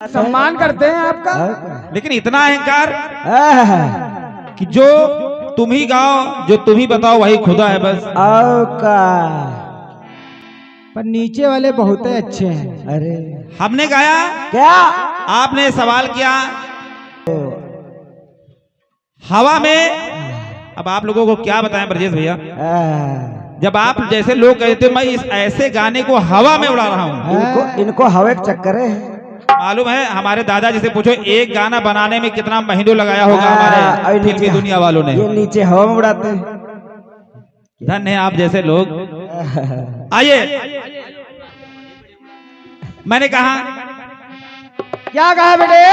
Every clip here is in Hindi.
सम्मान करते हैं आपका। लेकिन इतना अहंकार कि जो तुम ही गाओ, जो तुम ही बताओ वही खुदा है बस। का पर नीचे वाले बहुत अच्छे हैं। अरे हमने गाया, क्या आपने सवाल किया हवा में। अब आप लोगों को क्या बताएं ब्रजेश भैया, जब आप जैसे लोग कहते मैं इस ऐसे गाने को हवा में उड़ा रहा हूँ। इनको हवा के चक्कर है। मालूम है हमारे दादाजी से पूछो एक गाना बनाने में कितना महीनों लगाया होगा हमारे फिल्मी दुनिया वालों ने। ये नीचे हवा में उड़ाते हैं। धन्य है आप जैसे लोग। आइए, मैंने कहा क्या कहा बेटे?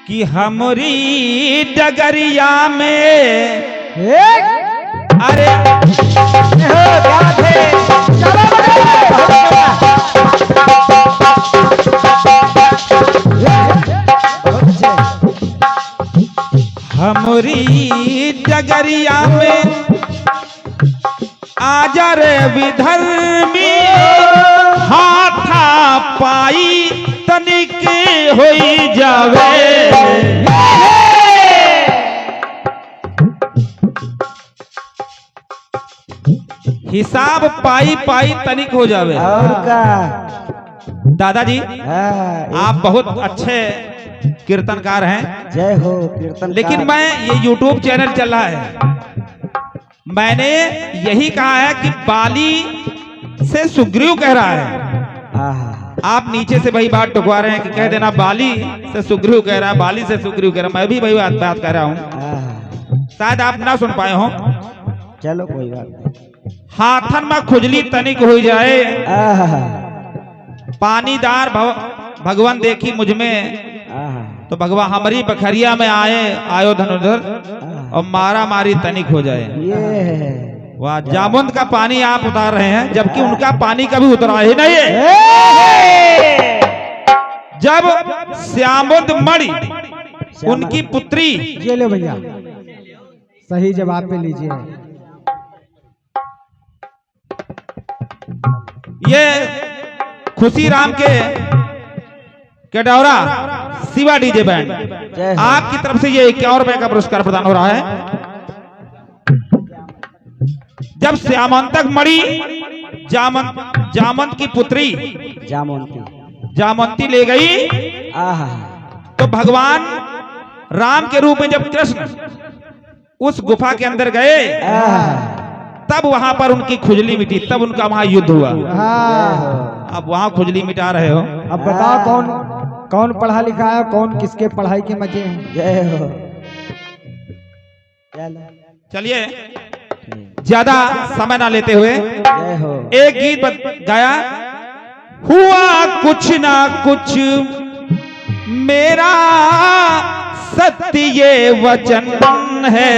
कि हमरी डगरिया में अरे हमरी डगरिया में आजा रे विधर्मी हाथा पाई तनिक होई जावे। हिसाब पाई पाई तनिक हो जावे। और का दादाजी आप बहुत अच्छे कीर्तनकार हैं। जय हो कीर्तन। लेकिन मैं ये YouTube चैनल चल रहा है, मैंने यही कहा है कि बाली से सुग्रीव कह रहा है। आप नीचे से वही बात टुकवा रहे हैं कि कह देना बाली से सुग्रीव कह रहा है, बाली से सुग्रीव कह रहा है। मैं भी वही बात कह रहा हूँ, शायद आप ना सुन पाए हो। चलो कोई बात नहीं। हाथन में खुजली तनिक हो जाए, पानीदार भगवान देखी मुझ में तो भगवान हमारी बखरिया में आयो धनुधर और मारा मारी तनिक हो जाए। वाह, जामुन का पानी आप उतार रहे हैं जबकि उनका पानी कभी उतरा ही नहीं है। जब श्यामुंद मणि उनकी पुत्री, ये लो भैया सही जवाब पे लीजिए। ये खुशी राम के केडौरा शिवा डीजे बैंड आपकी तरफ से ये 51 रुपए का पुरस्कार प्रदान हो रहा है। जब श्यामंतक मणि जामंत की पुत्री जामंती ले गई तो भगवान राम के रूप में जब कृष्ण उस गुफा के अंदर गए तब वहां पर उनकी खुजली मिटी, तब उनका वहां युद्ध हुआ। अब वहां खुजली मिटा रहे हो। अब बताओ कौन कौन पढ़ा लिखा है, कौन किसके पढ़ाई के मजे हैं। जय हो। चलिए ज्यादा समय ना लेते हुए जय हो। एक गीत गाया। हुआ कुछ ना कुछ मेरा सत्य ये वचन है,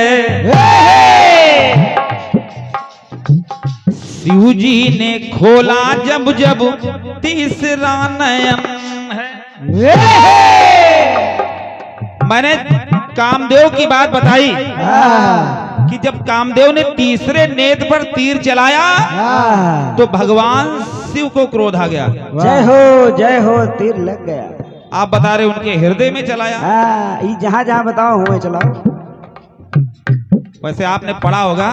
शिव जी ने खोला जब जब तीसरा नयन है। मैंने कामदेव की बात बताई कि जब कामदेव ने तीसरे नेत्र पर तीर चलाया तो भगवान शिव को क्रोध आ गया। जय हो तीर लग गया। आप बता रहे उनके हृदय में चलाया। जहाँ जहाँ बताओ हुए चलाओ। वैसे आपने पढ़ा होगा,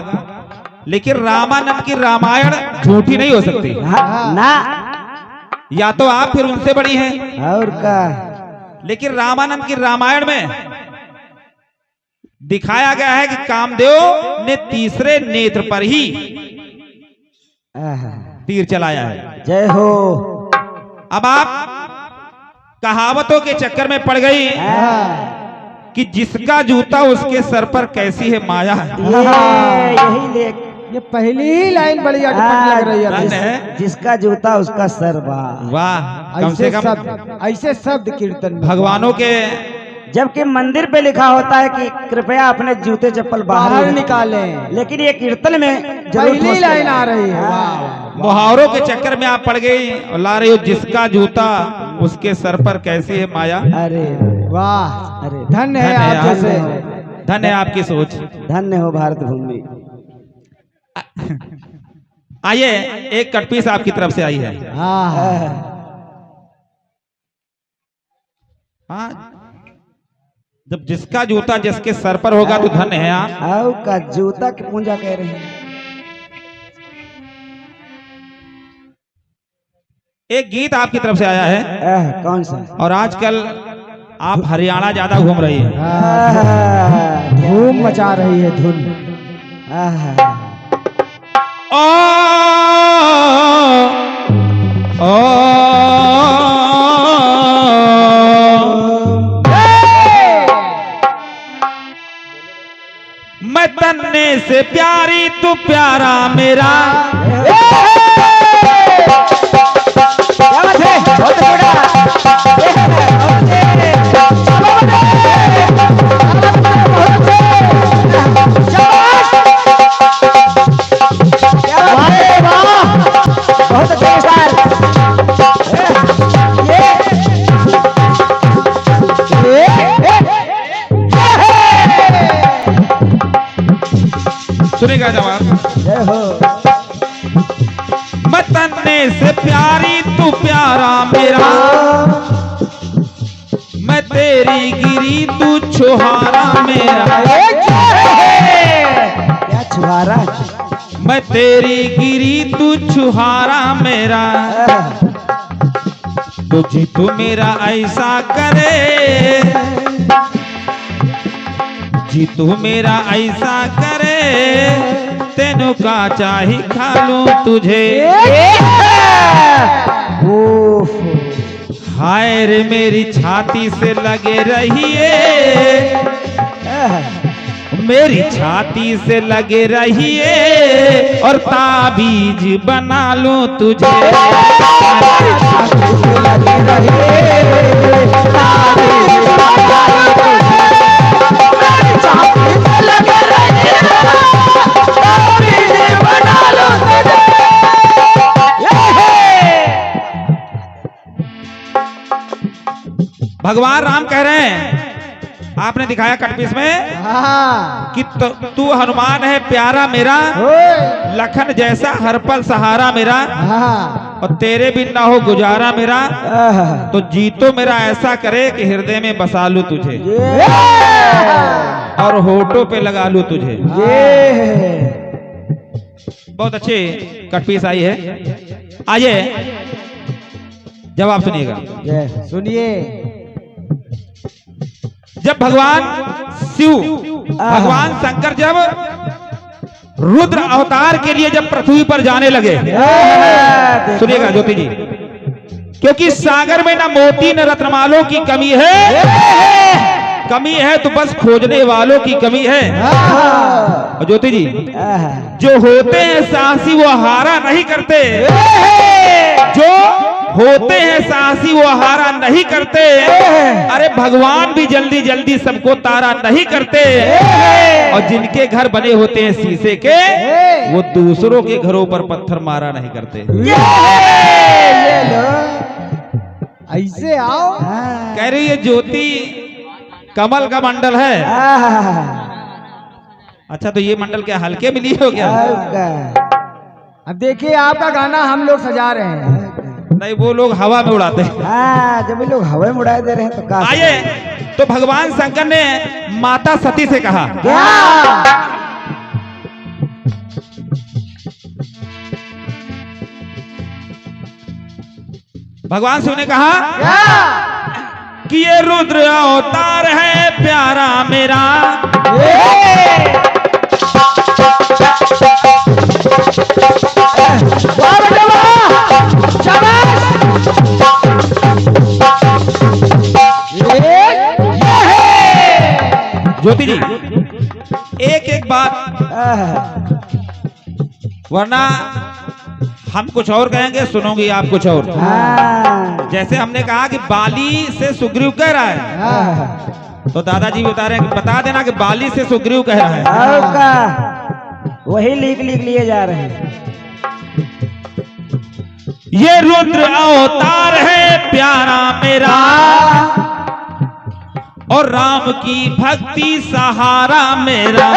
लेकिन रामानंद की रामायण झूठी नहीं हो सकती ना। या तो आप फिर उनसे बड़ी हैं और का। लेकिन रामानंद की रामायण में दिखाया गया है कि कामदेव ने तीसरे नेत्र पर ही तीर चलाया है। जय हो। अब आप कहावतों के चक्कर में पड़ गई कि जिसका जूता उसके सर पर कैसी है माया। यही ले। ये पहली ही लाइन बड़ी अटपट लग रही है। जिसका जूता उसका सर। वाह, कम से कम ऐसे शब्द कीर्तन भगवानों के। जबकि मंदिर पे लिखा होता है कि कृपया अपने जूते चप्पल बाहर निकालें, लेकिन ये कीर्तन में पहली लाइन आ रही है। मुहावरों के चक्कर में आप पड़ गई और ला रही हो जिसका जूता उसके सर पर कैसी है माया। अरे वाह, अरे धन्य है आप जैसे। धन्य है आपकी सोच। धन्य हो भारत भूमि। आइए एक कटपीस आपकी तरफ से आई है। हाँ हाँ, जब जिसका जूता जिसके सर पर होगा तो धन्य है आप। आओ का जूता की पूंजा कह रहे हैं। एक गीत आपकी तरफ से आया है कौन सा? और आजकल आप हरियाणा ज्यादा घूम रही हैं। धूम मचा रही है धुन। ओ, मैं तन्ने से प्यारी तू प्यारा मेरा। सुनेगा जवाब। मैं तन्ने से प्यारी तू प्यारा मेरा, मैं तेरी गिरी तू छुहारा मेरा। क्या छुहारा? मैं तेरी गिरी तू छुहारा मेरा। तुझे तू मेरा ऐसा करे, जी तू मेरा ऐसा करे, तेनू का चाही खा लूं तुझे। हाय रे मेरी छाती से लगे रहिए, मेरी छाती से लगे रहिए, और ताबीज बना लूं तुझे। भगवान राम कह रहे हैं, आपने दिखाया कटपीस में कि तू हनुमान है प्यारा मेरा, लखन जैसा हर पल सहारा मेरा, और तेरे बिन ना हो गुजारा मेरा। तो जी तो मेरा ऐसा करे कि हृदय में बसा लूं तुझे, और होठों पे लगा लूं तुझे। बहुत अच्छी कटपीस आई है। आइए जवाब सुनिएगा। सुनिए। जब भगवान शिव, भगवान शंकर जब रुद्र अवतार के लिए जब पृथ्वी पर जाने लगे, सुनिएगा ज्योति जी, क्योंकि सागर में ना मोती न रत्नमालों की कमी है, कमी है तो बस खोजने वालों की कमी है। और ज्योति जी, जो होते हैं साहसी वो हारा नहीं करते, जो होते हैं साहसी वो हारा नहीं करते। अरे भगवान भी जल्दी जल्दी सबको तारा नहीं करते, और जिनके घर बने होते हैं शीशे के, वो दूसरों के घरों पर पत्थर मारा नहीं करते। ऐसे आओ। कह रही है ज्योति कमल का मंडल है। अच्छा, तो ये मंडल क्या हल्के में लिए हो क्या? अब देखिए आपका गाना हम लोग सजा रहे हैं। नहीं, वो लोग हवा में उड़ाते हैं। जब लोग हवा में उड़ा दे रहे हैं तो क्या? आइए, तो भगवान शंकर ने माता सती से कहा, भगवान शिव ने कहा कि ये रुद्र अवतार है प्यारा मेरा, ज्योति जी एक एक बात, वरना हम कुछ और कहेंगे, सुनोगे आप कुछ और। जैसे हमने कहा कि बाली से सुग्रीव कह रहा है, तो दादाजी बता रहे हैं, बता देना कि बाली से सुग्रीव कह रहा है। वही लिख लिए जा रहे हैं। ये रुद्र अवतार है प्यारा मेरा, और राम की भक्ति सहारा मेरा।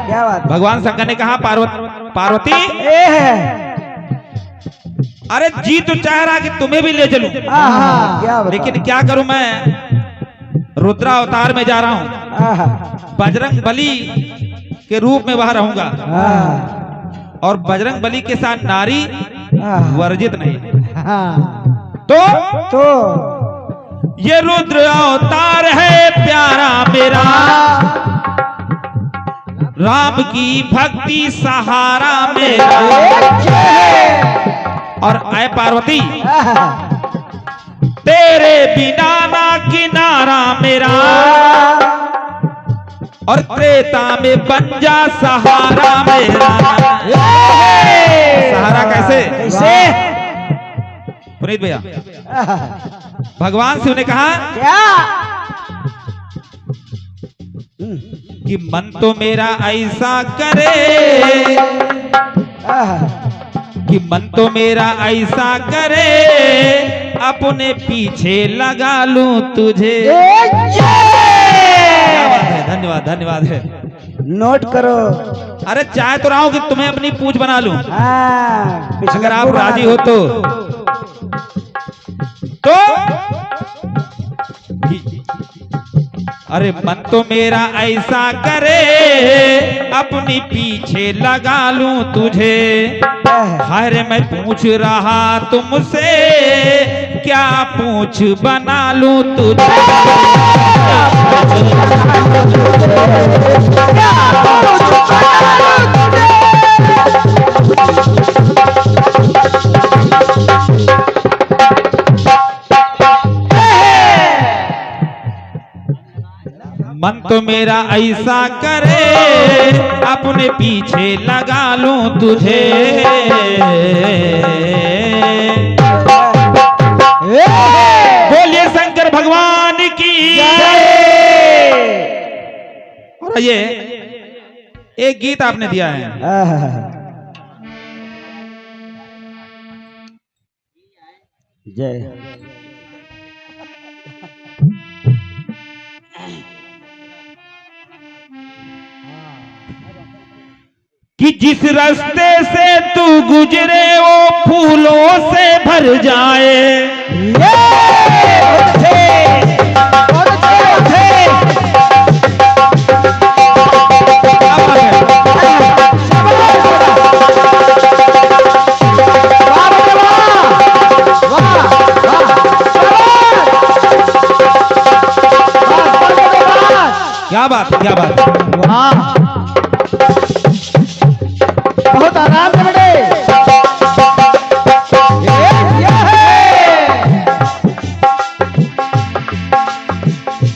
क्या बात? भगवान शंकर ने कहा पार्वती पार्वती ए अरे जी तो चाह रहा कि तुम्हें भी ले चलूं, क्या बता? लेकिन क्या करूं, मैं रुद्रा अवतार में जा रहा हूं, बजरंग बली के रूप में वहां रहूंगा, और बजरंग बली के साथ नारी वर्जित नहीं। तो ये रुद्र अवतार है प्यारा मेरा, राम की भक्ति सहारा मेरा। और आए पार्वती तेरे बिना ना किनारा मेरा, और त्रेता में बन जा सहारा मेरा। सहारा कैसे? पुनीत भैया, भगवान शिव ने कहा क्या? कि मन तो मेरा ऐसा करे, कि मन तो मेरा ऐसा करे, अपने पीछे लगा लूं तुझे। क्या बात है, धन्यवाद धन्यवाद है। नोट करो। अरे चाह तो रहा हूं कि तुम्हें अपनी पूछ बना लूं, अगर आप राजी हो तो अरे मन तो मेरा ऐसा करे, अपनी पीछे लगा लूं तुझे। हरे मैं पूछ रहा तुमसे, क्या पूछ बना लूं तुझे। मन तो मेरा ऐसा करे, अपने पीछे लगा लूं तुझे। बोलिए शंकर भगवान की। और ये एक गीत आपने दिया है, जय। कि जिस रास्ते से तू गुजरे वो फूलों से भर जाए। क्या बात, क्या बात, वाह, बहुत आराम से बेटे।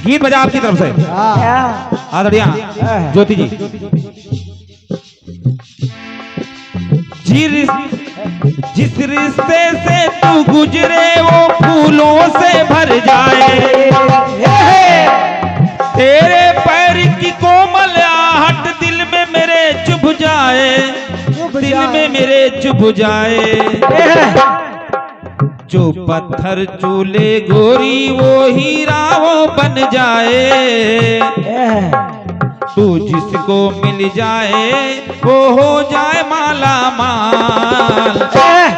गीत बजा आपकी तरफ से आदरणीय ज्योति जी। जिस रिश्ते से तू गुजरे वो फूलों से भर जाए। तेरे पैर की कोमल आहट दिल में मेरे चुभ जाए, दिल में मेरे चुभ जाए। जो पत्थर चूले गोरी वो हीरा वो बन जाए। तू जिसको मिल जाए वो हो जाए माला माल।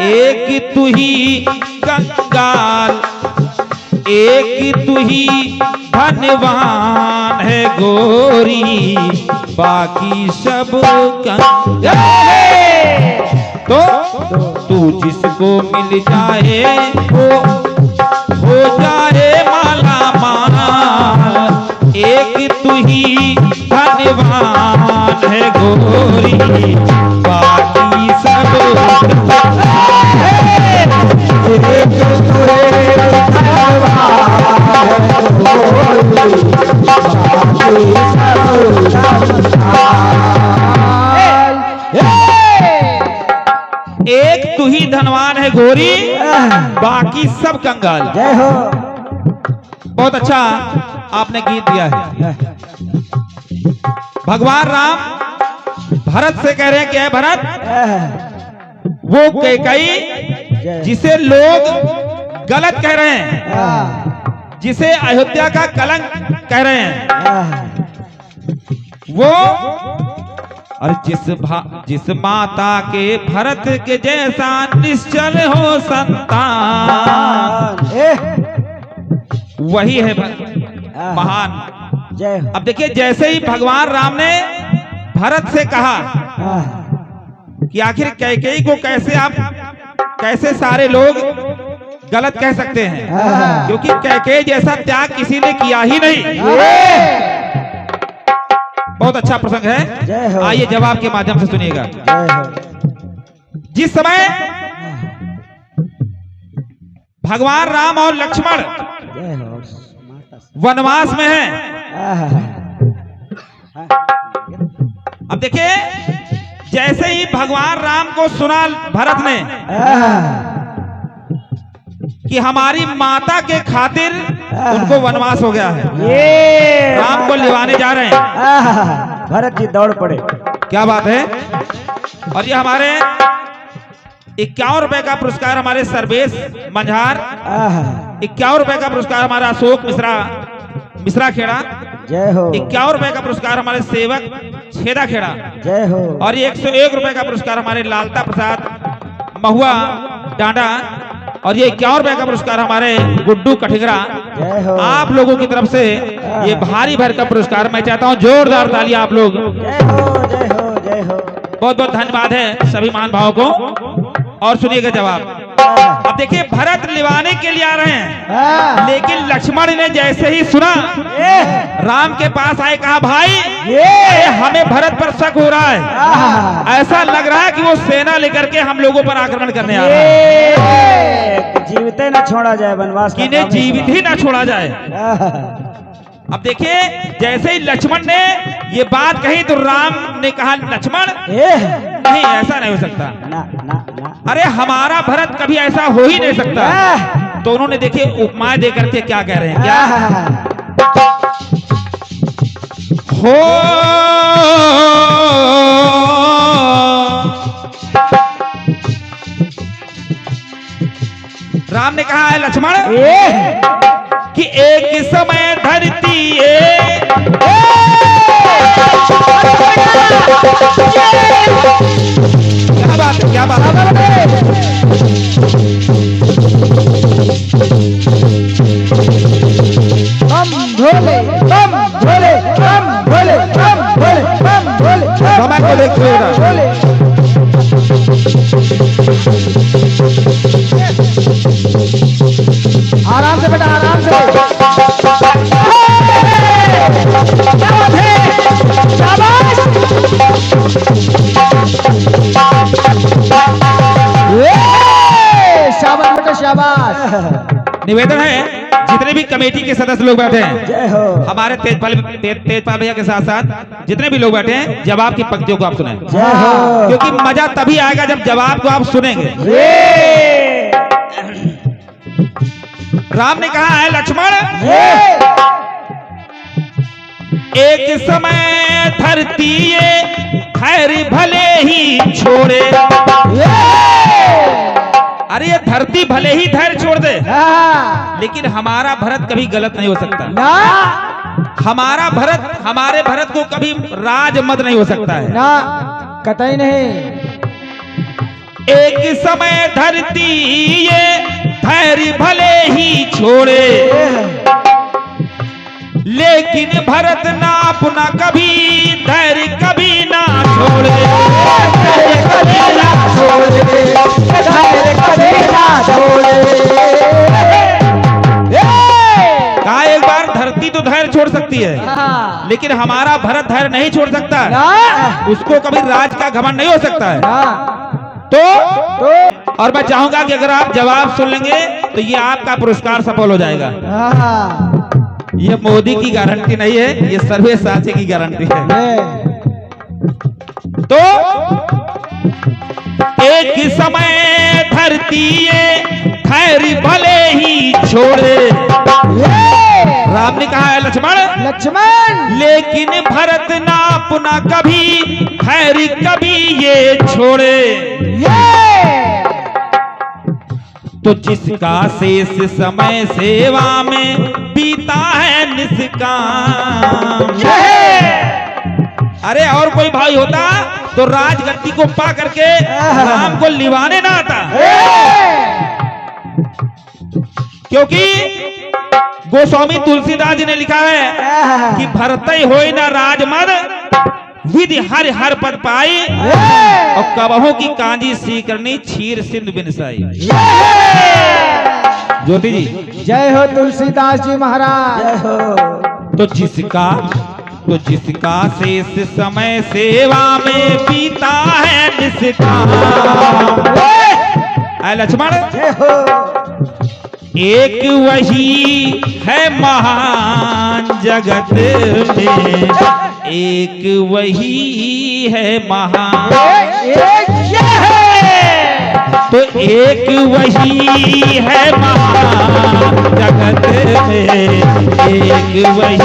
एक तू ही कंगाल, एक तू ही धनवान है गोरी, बाकी सब कंगाल। तो तू जिसको मिल जाए वो हो जाए माला माल। एक तू ही धनवान है गोरी, बाकी सब एक तू ही धनवान है गोरी, बाकी सब कंगाल। जय हो। बहुत अच्छा आपने गीत दिया है। भगवान राम भरत से कह रहे हैं, क्या है भरत? वो कैकई जिसे लोग गलत कह रहे हैं, जिसे अयोध्या का कलंक कह रहे हैं, वो और जिस माता के भरत के जैसा निश्चल हो संतान, वही है महान। जय हो। अब देखिए, जैसे ही भगवान राम ने भरत से कहा कि आखिर कैकेयी को कैसे सारे लोग गलत कह सकते हैं, क्योंकि कैकेयी जैसा त्याग किसी ने किया ही नहीं। बहुत अच्छा प्रसंग है, आइए जवाब के माध्यम से सुनिएगा। जिस समय भगवान राम और लक्ष्मण वनवास में हैं, अब देखिए, जैसे ही भगवान राम को सुना भरत ने कि हमारी माता के खातिर उनको वनवास हो गया है, ये राम को लिवाने जा रहे हैं, भरत जी दौड़ पड़े। क्या बात है। और ये हमारे 51 रुपए का पुरस्कार हमारे सर्वेश मंझार, 51 रुपए का पुरस्कार हमारा अशोक मिश्रा खेड़ा, जय हो। 51 रुपए का पुरस्कार हमारे सेवक छेदा खेड़ा, जय हो। और ये 101 रुपए का पुरस्कार हमारे लालता प्रसाद महुआ डांडा, और ये 51 रुपए का पुरस्कार हमारे गुड्डू कठिगरा। आप लोगों की तरफ से ये भारी भरकम पुरस्कार मैं चाहता हूँ जोरदार तालियां आप लोग। जय हो, जय हो, जय हो। बहुत बहुत धन्यवाद है सभी महान भावों को। और सुनिएगा जवाब। अब देखिए, भरत लिवाने के लिए आ रहे हैं, लेकिन लक्ष्मण ने जैसे ही सुना, राम के पास आए, कहा भाई हमें भरत पर शक हो रहा है, ऐसा लग रहा है कि वो सेना लेकर के हम लोगों पर आक्रमण करने आ रहा है, जीवित न छोड़ा जाए, वनवास कि इन्हें जीवित ही ना छोड़ा जाए। अब देखिए, जैसे ही लक्ष्मण ने ये बात कही तो राम ने कहा, लक्ष्मण नहीं, ऐसा नहीं हो सकता, अरे हमारा भरत कभी ऐसा हो ही नहीं सकता। तो उन्होंने देखिए उपमाएं देकर के क्या कह रहे हैं, क्या हो राम ने कहा है लक्ष्मण कि एक समय धरती क्या बात है, क्या बात है। बम भोले, बम भोले, बम भोले, बम भोले, बम भोले, समय को देखिएगा। आराम से बेटा, आराम से। शाबाश बेटा, शाबाश। निवेदन है, जितने भी कमेटी के सदस्य लोग बैठे हैं, जय हो। हमारे तेजपाल भैया के साथ साथ जितने भी लोग बैठे हैं, जवाब की पंक्तियों को आप सुने, जय हो। क्योंकि मजा तभी आएगा जब जवाब को आप सुनेंगे। राम ने कहा है लक्ष्मण, एक समय धरती ये खैर भले ही छोड़े, अरे ये धरती भले ही धैर्य छोड़ दे, लेकिन हमारा भरत कभी गलत नहीं हो सकता ना, हमारे भरत को कभी राज मत नहीं हो सकता है ना, कतई नहीं। एक समय धरती ये धैर्य भले ही छोड़े, लेकिन भरत ना अपना कभी धैर्य कभी ना छोड़े, कभी ना छोड़े, कभी ना छोड़े। कहा एक बार धरती तो धैर्य छोड़ सकती है, लेकिन हमारा भरत धैर्य नहीं छोड़ सकता, उसको कभी राज का घमंड नहीं हो सकता है। तो और मैं चाहूंगा कि अगर आप जवाब सुन लेंगे तो ये आपका पुरस्कार सफल हो जाएगा। ये मोदी की गारंटी नहीं है, ये सर्वे साथी की गारंटी है। तो एक समय धरती ये खैर भले ही छोड़े, राम ने कहा है लक्ष्मण, लेकिन भरत ना अपना कभी खैर कभी ये छोड़े, तो जिसका शेष समय सेवा में बीता है निष्काम, अरे और कोई भाई होता तो राजगद्दी को पा करके राम को लिवाने ना आता, क्योंकि गोस्वामी तुलसीदास जी ने लिखा है कि भरतई होई ना राजमद विधि हर हर पद पाई और कबहों की कांजी सी करनी क्षीर सिंधु बिनसाई। ज्योति जी जय हो तुलसीदास जी महाराज। जय हो। तो जिसका शेष समय सेवा में बीता है निष्काम, आए लक्ष्मण जय हो। एक वही है महान जगत में, एक वही है महान। एक ये है, तो एक वही है महान जगत में, एक वही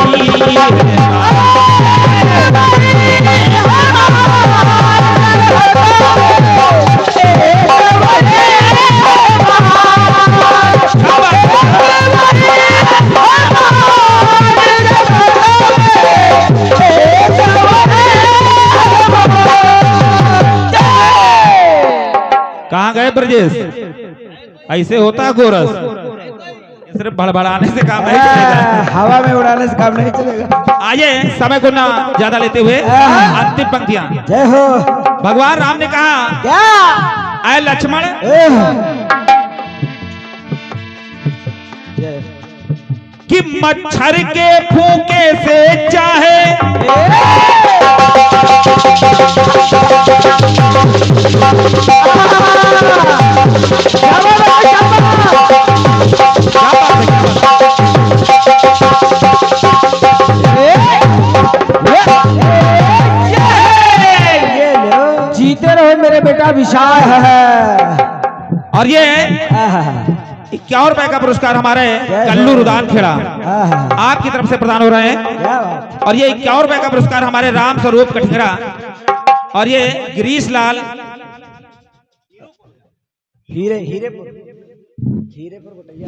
है महान। कहाँ गए ब्रजेश? ऐसे होता है गोरस, सिर्फ भड़बड़ाने से काम नहीं चलेगा, हवा में उड़ाने से काम नहीं चलेगा। आइए समय को ना ज्यादा लेते हुए अंतिम पंक्तियां। जय हो। भगवान राम ने कहा क्या? आए लक्ष्मण कि मच्छर के फूंके से चाहे जीते रहो मेरे बेटा विशाल है। और ये 51 रुपए का पुरस्कार हमारे कल्लू रुदान खेड़ा आपकी तरफ से प्रदान हो रहे हैं। और ये 51 रुपए का पुरस्कार हमारे राम स्वरूप कठिंगरा और ये गिरीश लाल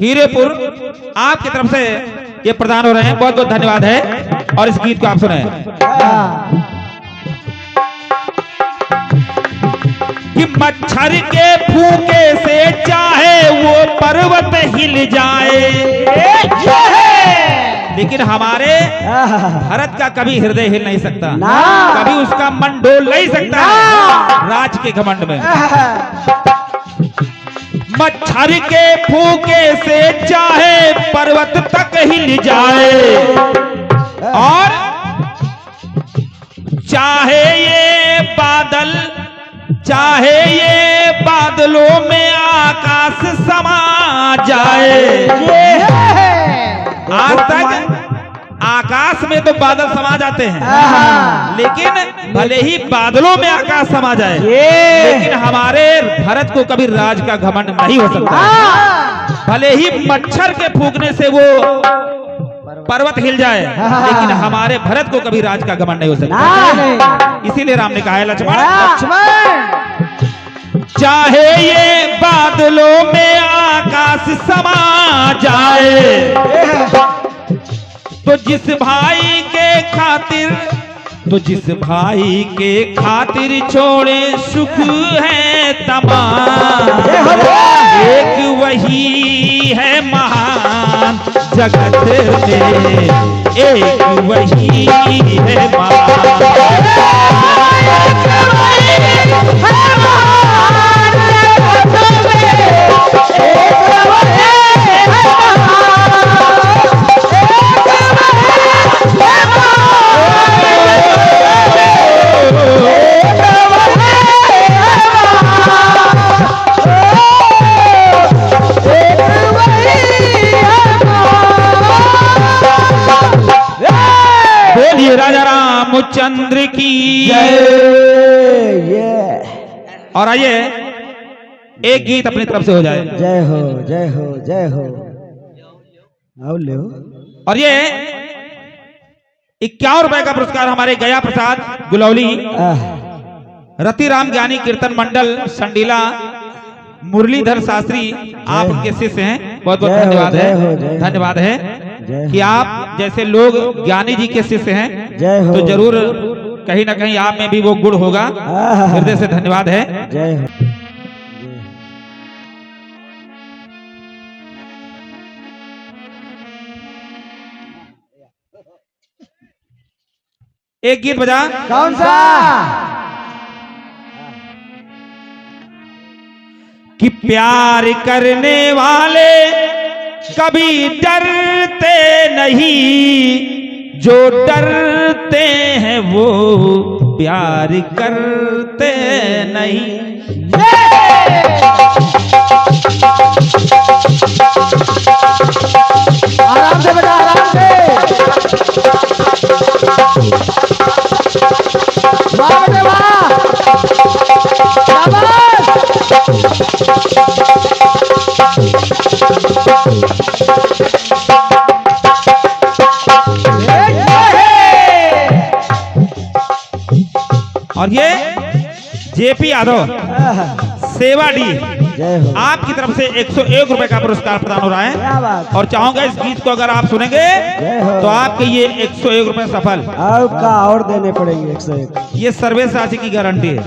हीरेपुर आपकी तरफ से ये प्रदान हो रहे हैं। बहुत बहुत धन्यवाद है। और इस गीत को आप सुने कि मच्छर के फूंके से चाहे वो पर्वत हिल जाए, लेकिन हमारे भारत का कभी हृदय हिल नहीं सकता, कभी उसका मन डोल नहीं सकता राज के घमंड में। मच्छर के फूंके से चाहे पर्वत तक हिल जाए, और चाहे ये बादलों में आकाश समा जाए। आज तक आकाश में तो बादल समा जाते हैं, लेकिन भले ही बादलों में आकाश समा जाए, लेकिन हमारे भारत को कभी राज का घमंड नहीं हो सकता। भले ही मच्छर के फूंकने से वो पर्वत हिल जाए, लेकिन हमारे भारत को कभी राज का घमंड नहीं हो सकता। इसीलिए राम ने कहा है लक्ष्मण चाहे ये बादलों में आकाश समा जाए, तो जिस भाई के खातिर छोड़े सुख है तमाम, एक वही है महान जगत में, एक वही है महान। राजा रामचंद्र की जय। और आइए एक गीत अपनी तरफ से हो जाए। जय हो जय हो जय हो। ले और ये 51 रुपए का पुरस्कार हमारे गया प्रसाद गुलौली रतिराम ज्ञानी कीर्तन मंडल संडीला मुरलीधर शास्त्री आप उनके शिष्य हैं। बहुत बहुत धन्यवाद है, धन्यवाद है कि आप जैसे लोग ज्ञानी जी के शिष्य हैं, तो जरूर कहीं ना कहीं आप में भी वो गुण होगा। हृदय से धन्यवाद है। जय हो। एक गीत बजा। कौन सा? कि प्यार करने वाले कभी डरते नहीं, जो डरते हैं वो प्यार करते नहीं। आराम से बजा, आराम से। वाह बेटे वाह, शाबाश। और ये जेपी यादव सेवा डी, जय हो। आपकी तरफ से 101 रुपए का पुरस्कार प्रदान हो रहा है। क्या बात। और चाहूंगा इस गीत को अगर आप सुनेंगे जय हो। तो आपके ये 101 रुपए सफल। और का और देने पड़ेंगे 101। ये सर्विस राशि की गारंटी है।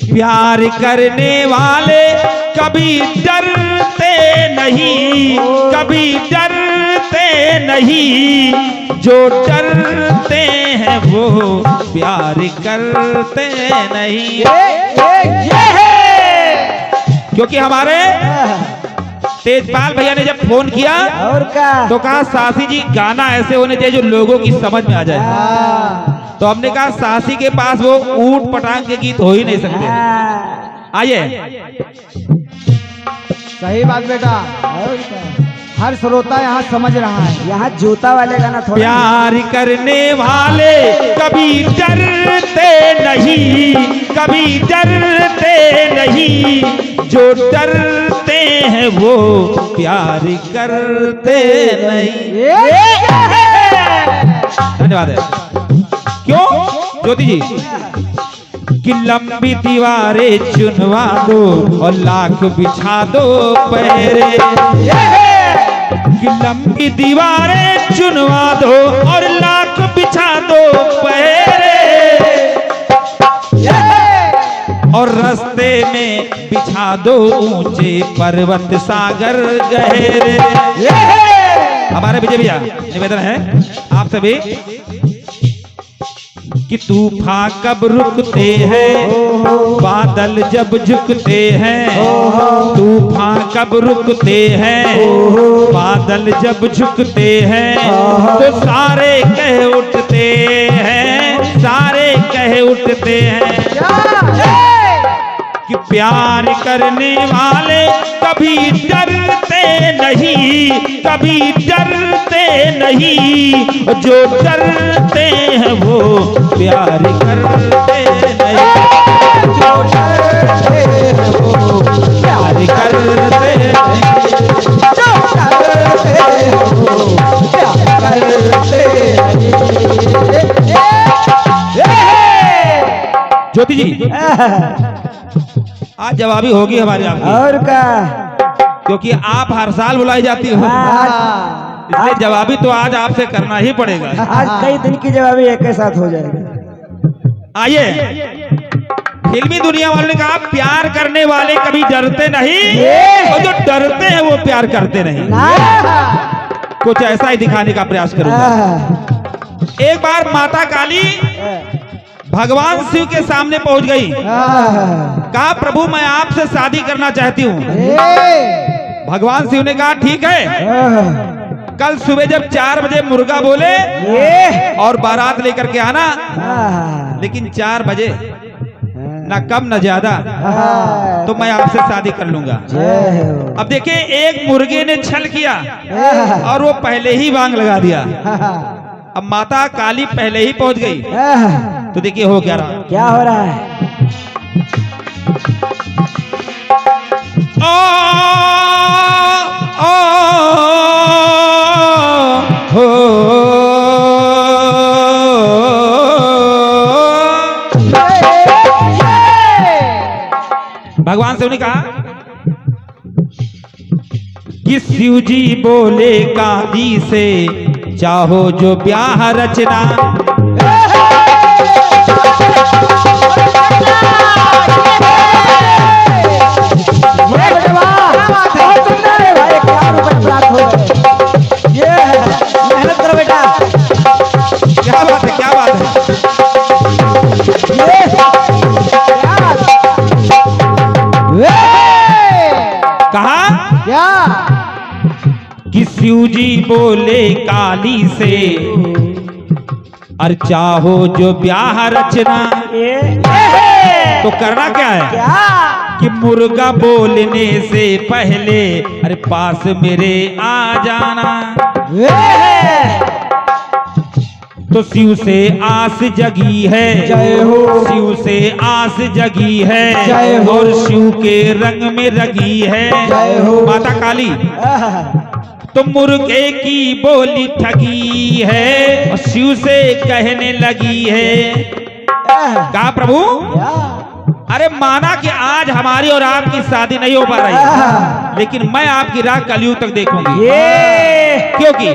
प्यार करने वाले कभी डरते नहीं, कभी डरते नहीं, जो डरते हैं वो प्यार करते नहीं। क्योंकि हमारे तेजपाल भैया ने जब फोन किया और का तो कहा सासी जी गाना ऐसे होने चाहिए जो लोगों की समझ में आ जाए। तो हमने कहा सासी के पास वो ऊंट पटांग के गीत हो ही नहीं सकते। आइए। सही बात बेटा, हर श्रोता यहाँ समझ रहा है। यहाँ जूता वाले गाना थोड़ा। प्यार करने वाले कभी डरते नहीं, कभी डरते नहीं, जो डरते हैं वो प्यार करते नहीं। धन्यवाद है। क्यों ज्योति जी? कि लंबी दीवारें चुनवा दो और लाख बिछा दो पहरे, कि लंबी दीवारें चुनवा दो और लाख बिछा दो पहरे, और रास्ते में बिछा दो ऊंचे पर्वत सागर गहरे। हमारे विजय भैया निवेदन है आप सभी कि तूफान कब रुकते हैं, बादल जब झुकते हैं, तूफान कब रुकते हैं, बादल जब झुकते हैं, तो सारे कह उठते हैं, सारे कह उठते हैं कि प्यार करने वाले कभी डरते नहीं, कभी डरते नहीं, जो डरते हैं वो प्यार करते नहीं, जो डरते हैं वो प्यार करते नहीं, जो डरते हैं वो प्यार करते नहीं। ज्योति जी आज जवाबी होगी हमारी आपकी। और का क्योंकि आप हर साल बुलाई जाती हो, इसलिए जवाबी तो आज आपसे करना ही पड़ेगा। आज कई दिन की जवाबी एक के साथ हो जाएगा। आइए। फिल्मी दुनिया वालों ने कहा प्यार करने वाले कभी डरते नहीं, और जो डरते हैं वो प्यार करते नहीं। कुछ ऐसा ही दिखाने का प्रयास करूंगा। एक बार माता काली भगवान शिव के सामने पहुंच गई। कहा प्रभु मैं आपसे शादी करना चाहती हूँ। भगवान शिव ने कहा ठीक है, कल सुबह जब 4 बजे मुर्गा बोले और बारात लेकर के आना, लेकिन 4 बजे ना कम ना ज्यादा, तो मैं आपसे शादी कर लूंगा। अब देखिए एक मुर्गे ने छल किया और वो पहले ही बांग लगा दिया। अब माता काली पहले ही पहुंच गई, तो देखिए हो क्या रहा। क्या हो रहा है? ओ ओ हो भगवान से उन्हें कहा कि शिव जी बोले काली से चाहो जो ब्याह रचना। मेहनत करो बेटा। क्या बात है, क्या बात है। कहा क्या कि शिव जी बोले काली से और चाहो जो ब्याह रचना। तो करना क्या है कि मुर्गा बोलने से पहले अरे पास मेरे आ जाना। तो शिव से आस जगी है, जय हो। शिव से आस जगी है, जय हो। और शिव के रंग में रगी है जय हो। माता काली। तो मुर्गे की बोली ठगी है और शिव से कहने लगी है। कहा प्रभु अरे माना कि आज हमारी और आपकी शादी नहीं हो पा रही है, लेकिन मैं आपकी राह कलयुग तक देखूंगी। क्योंकि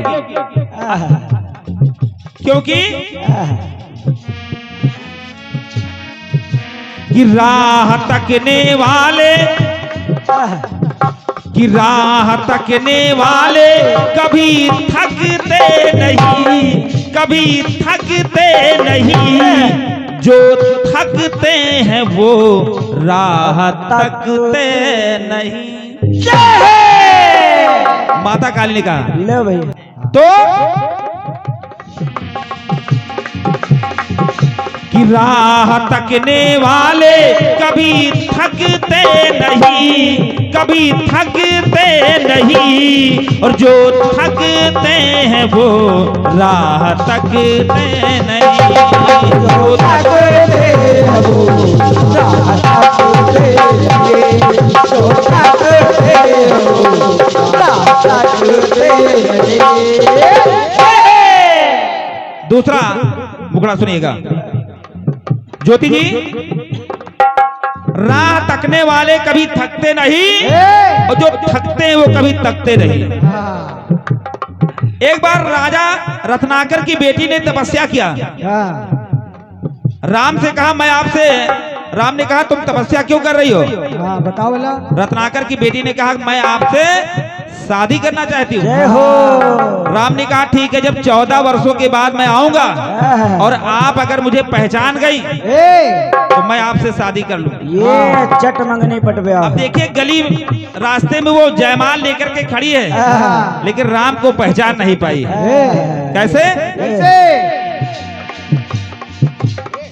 कि राह तकने वाले, कि राह तकने वाले कभी थकते नहीं, कभी थकते नहीं, जो थकते हैं वो राह तकते नहीं। माता काली ने कहा ले भाई। तो कि राह तकने वाले कभी थकते नहीं, कभी थकते नहीं, और जो थकते हैं वो राह तकते नहीं। जो थकते हैं वो राह तकते नहीं, जो थकते हैं वो राह तकते नहीं। दूसरा मुखड़ा सुनिएगा ज्योति जी। राह तकने वाले कभी थकते नहीं, और जो थकते हैं वो कभी तकते नहीं। एक बार राजा रत्नाकर की बेटी ने तपस्या किया। राम से कहा मैं आपसे, राम ने कहा तुम तपस्या क्यों कर रही हो? बताओ बोला। रत्नाकर की बेटी ने कहा मैं आपसे शादी करना चाहती हूँ। जय हो। राम ने कहा ठीक है, जब 14 वर्षों के बाद मैं आऊंगा और आप अगर मुझे पहचान गई तो मैं आपसे शादी कर लूँ। ये चट मंगनी पटवे। अब देखिए गली रास्ते में वो जयमाल लेकर के खड़ी है, लेकिन राम को पहचान नहीं पाई। कैसे?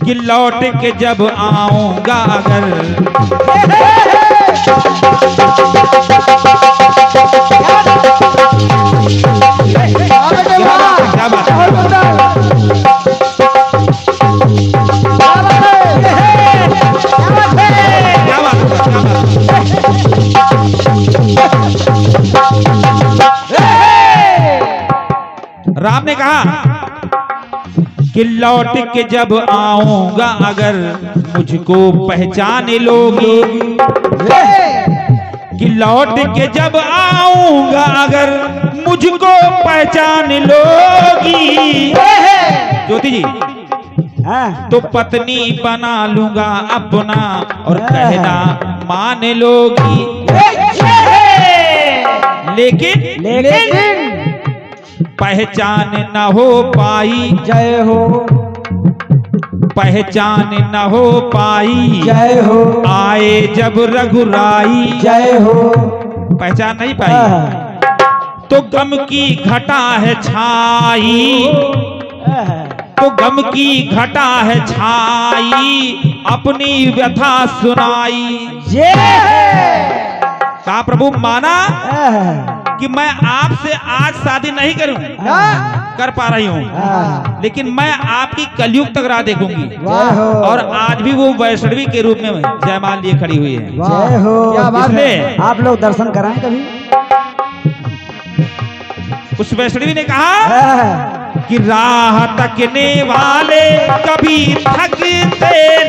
कि लौट के जब आऊंगा अगर, क्या बात राम ने कहा कि लौट के जब आऊंगा अगर मुझको पहचान लोगी, कि लौट के जब आऊंगा अगर मुझको पहचान लोगी ज्योति जी, तो पत्नी बना लूंगा अपना और कहना मान लोगी। लेकिन पहचान न हो पाई। जय हो। पहचान न हो पाई। जय हो। आए जब रघुराई। जय हो। पहचान नहीं पाई तो गम की घटा है छाई, तो गम की घटा है छाई, अपनी व्यथा सुनाई। ये कहा प्रभु माना कि मैं आपसे आज शादी नहीं करूं, कर पा रही हूं, लेकिन मैं आपकी कलयुग तक राह देखूंगी। और आज भी वो वैष्णवी के रूप में जयमाल लिए खड़ी हुई है। जय हो। क्या बात है। आप लोग दर्शन कराएं कभी। उस वैष्णवी ने कहा कि राह तकने वाले कभी थकते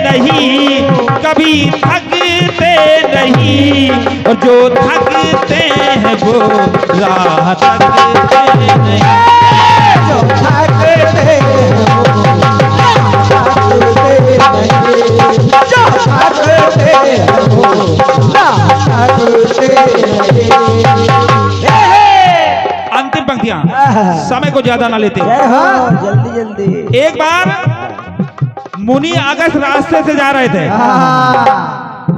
नहीं, कभी थकते नहीं, और जो थकते हैं वो राह तकते नहीं। जो थकते हैं वो जो थकते हैं वो अंतिम पंक्तियां, समय को ज्यादा ना लेते। जल्दी जल्दी। एक बार मुनि अगस्त रास्ते से जा रहे थे,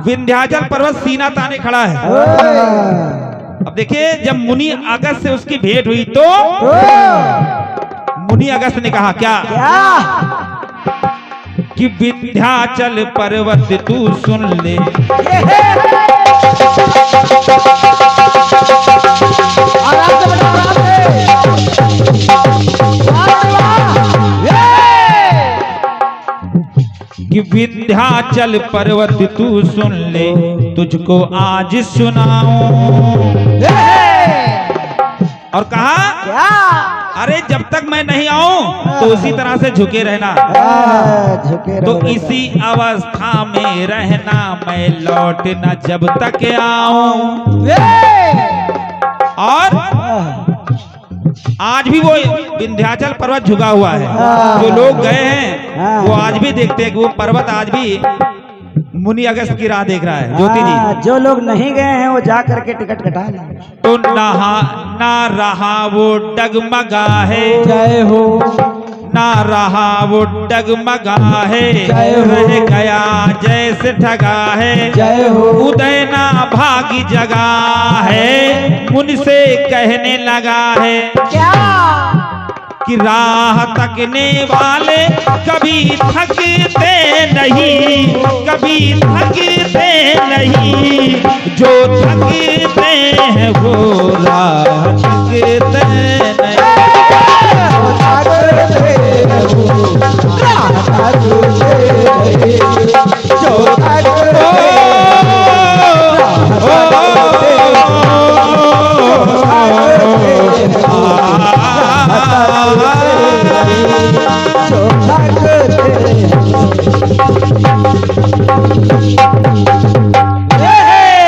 विंध्याचल पर्वत सीना ताने खड़ा है। अब देखिए, जब मुनि अगस्त से उसकी भेंट हुई तो मुनि अगस्त ने कहा क्या कि विंध्याचल पर्वत तू सुन ले, कि विंध्याचल पर्वत तू सुन ले, तुझको आज सुनाऊं। और कहा क्या? अरे जब तक मैं नहीं आऊं तो उसी तरह से झुके रहना, झुके तो इसी अवस्था में रहना, मैं लौट न जब तक आऊं। और आज भी वो विंध्याचल पर्वत झुका हुआ है। जो लोग गए हैं वो आज भी देखते हैं कि वो पर्वत आज भी मुनि अगस्त की राह देख रहा है। ज्योति जी, जो लोग नहीं गए हैं वो जा करके टिकट कटा लें। तो ना रहा वो डगमगा है, जय हो। ना रहा वो डगमगा है, जय हो। रह गया जैसे ठगा है, जय हो। उदय ना भागी जगा है, मुझसे कहने लगा है क्या? कि राह तकने वाले कभी थकते नहीं, कभी थकते नहीं, जो थकते हैं वो राह तकते नहीं।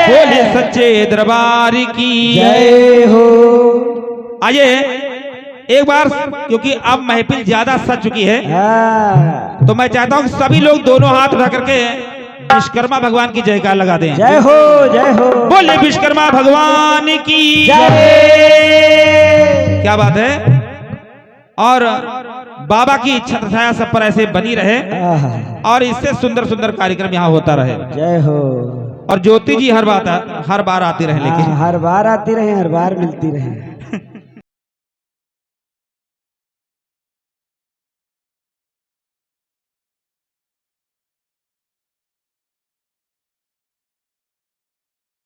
बोले सच्चे दरबार की जय हो। आइए एक बार, क्योंकि अब महफिल ज्यादा सज चुकी है, तो मैं चाहता हूं कि सभी लोग दोनों हाथ उठा करके विश्वकर्मा भगवान की जयकार लगा दें। जय हो। जय हो। बोले विश्वकर्मा भगवान की जय। क्या बात है। और बाबा की छत्र छाया सब पर ऐसे बनी रहे, और इससे सुंदर सुंदर कार्यक्रम यहाँ होता रहे। जय हो। और ज्योति जी हर बार आती रहे, लेकिन हर बार आती रहे, हर बार मिलती रहे।